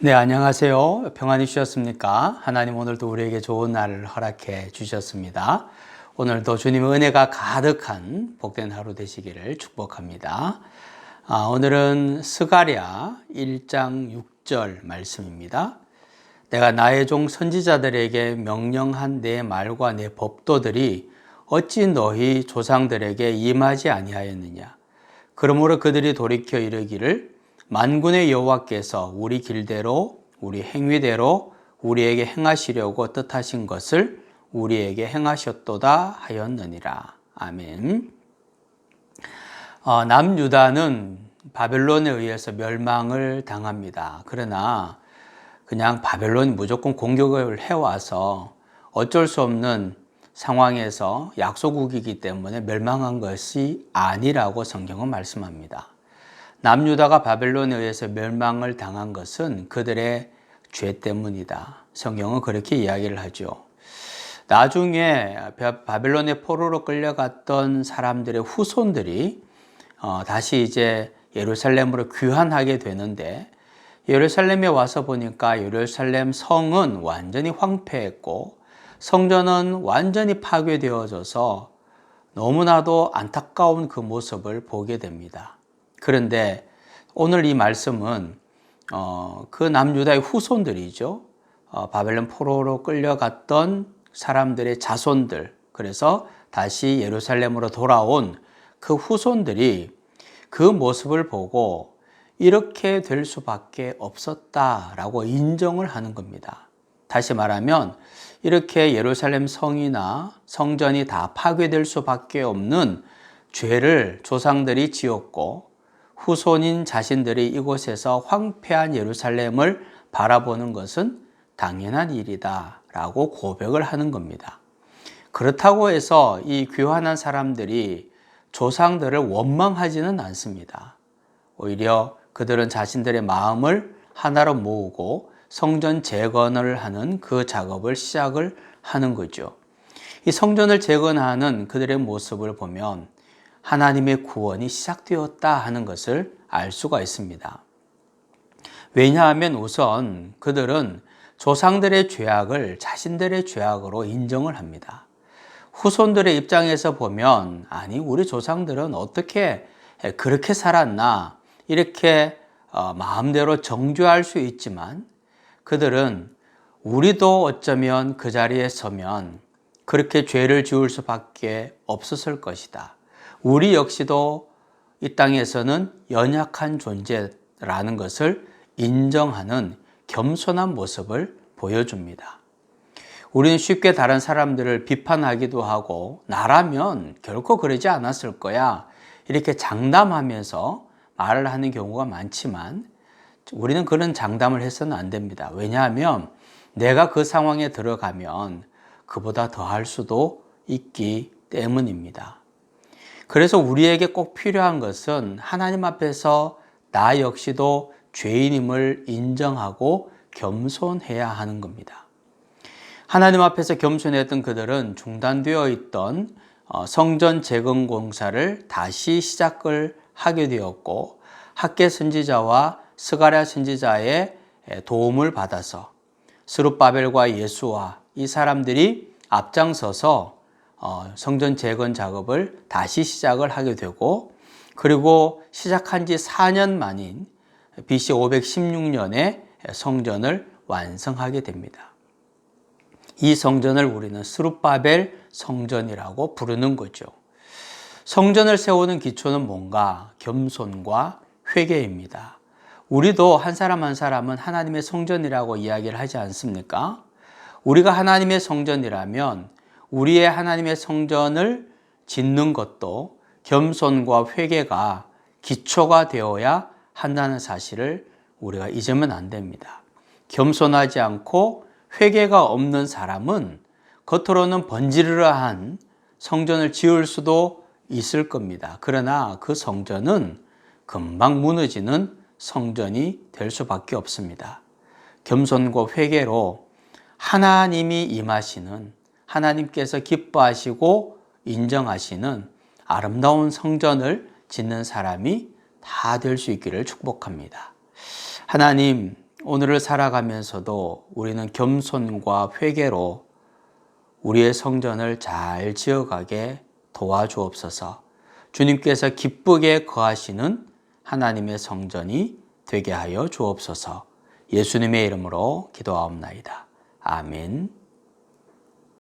네, 안녕하세요. 평안히 쉬셨습니까? 하나님 오늘도 우리에게 좋은 날을 허락해 주셨습니다. 오늘도 주님의 은혜가 가득한 복된 하루 되시기를 축복합니다. 오늘은 스가랴 1장 6절 말씀입니다. 내가 나의 종 선지자들에게 명령한 내 말과 내 법도들이 어찌 너희 조상들에게 임하지 아니하였느냐? 그러므로 그들이 돌이켜 이르기를 만군의 여호와께서 우리 길대로 우리 행위대로 우리에게 행하시려고 뜻하신 것을 우리에게 행하셨도다 하였느니라. 아멘. 남유다는 바벨론에 의해서 멸망을 당합니다. 그러나 그냥 바벨론이 무조건 공격을 해와서 어쩔 수 없는 상황에서 약소국이기 때문에 멸망한 것이 아니라고 성경은 말씀합니다. 남유다가 바벨론에 의해서 멸망을 당한 것은 그들의 죄 때문이다. 성경은 그렇게 이야기를 하죠. 나중에 바벨론의 포로로 끌려갔던 사람들의 후손들이 다시 이제 예루살렘으로 귀환하게 되는데, 예루살렘에 와서 보니까 예루살렘 성은 완전히 황폐했고 성전은 완전히 파괴되어져서 너무나도 안타까운 그 모습을 보게 됩니다. 그런데 오늘 이 말씀은 그 남유다의 후손들이죠. 바벨론 포로로 끌려갔던 사람들의 자손들, 그래서 다시 예루살렘으로 돌아온 그 후손들이 그 모습을 보고 이렇게 될 수밖에 없었다라고 인정을 하는 겁니다. 다시 말하면 이렇게 예루살렘 성이나 성전이 다 파괴될 수밖에 없는 죄를 조상들이 지었고 후손인 자신들이 이곳에서 황폐한 예루살렘을 바라보는 것은 당연한 일이다 라고 고백을 하는 겁니다. 그렇다고 해서 이 귀환한 사람들이 조상들을 원망하지는 않습니다. 오히려 그들은 자신들의 마음을 하나로 모으고 성전 재건을 하는 그 작업을 시작을 하는 거죠. 이 성전을 재건하는 그들의 모습을 보면 하나님의 구원이 시작되었다 하는 것을 알 수가 있습니다. 왜냐하면 우선 그들은 조상들의 죄악을 자신들의 죄악으로 인정을 합니다. 후손들의 입장에서 보면, 아니 우리 조상들은 어떻게 그렇게 살았나 이렇게 마음대로 정죄할 수 있지만, 그들은 우리도 어쩌면 그 자리에 서면 그렇게 죄를 지을 수밖에 없었을 것이다. 우리 역시도 이 땅에서는 연약한 존재라는 것을 인정하는 겸손한 모습을 보여줍니다. 우리는 쉽게 다른 사람들을 비판하기도 하고 나라면 결코 그러지 않았을 거야 이렇게 장담하면서 말을 하는 경우가 많지만, 우리는 그런 장담을 해서는 안 됩니다. 왜냐하면 내가 그 상황에 들어가면 그보다 더 할 수도 있기 때문입니다. 그래서 우리에게 꼭 필요한 것은 하나님 앞에서 나 역시도 죄인임을 인정하고 겸손해야 하는 겁니다. 하나님 앞에서 겸손했던 그들은 중단되어 있던 성전 재건 공사를 다시 시작을 하게 되었고, 학개 선지자와 스가랴 선지자의 도움을 받아서 스룹바벨과 예수와 이 사람들이 앞장서서 성전 재건 작업을 다시 시작을 하게 되고, 그리고 시작한 지 4년 만인 BC 516년에 성전을 완성하게 됩니다. 이 성전을 우리는 스룹바벨 성전이라고 부르는 거죠. 성전을 세우는 기초는 뭔가? 겸손과 회개입니다. 우리도 한 사람 한 사람은 하나님의 성전이라고 이야기를 하지 않습니까? 우리가 하나님의 성전이라면 우리의 하나님의 성전을 짓는 것도 겸손과 회개가 기초가 되어야 한다는 사실을 우리가 잊으면 안 됩니다. 겸손하지 않고 회개가 없는 사람은 겉으로는 번지르르한 성전을 지을 수도 있을 겁니다. 그러나 그 성전은 금방 무너지는 성전이 될 수밖에 없습니다. 겸손과 회개로 하나님이 임하시는, 하나님께서 기뻐하시고 인정하시는 아름다운 성전을 짓는 사람이 다 될 수 있기를 축복합니다. 하나님, 오늘을 살아가면서도 우리는 겸손과 회개로 우리의 성전을 잘 지어가게 도와주옵소서. 주님께서 기쁘게 거하시는 하나님의 성전이 되게 하여 주옵소서. 예수님의 이름으로 기도하옵나이다. 아멘.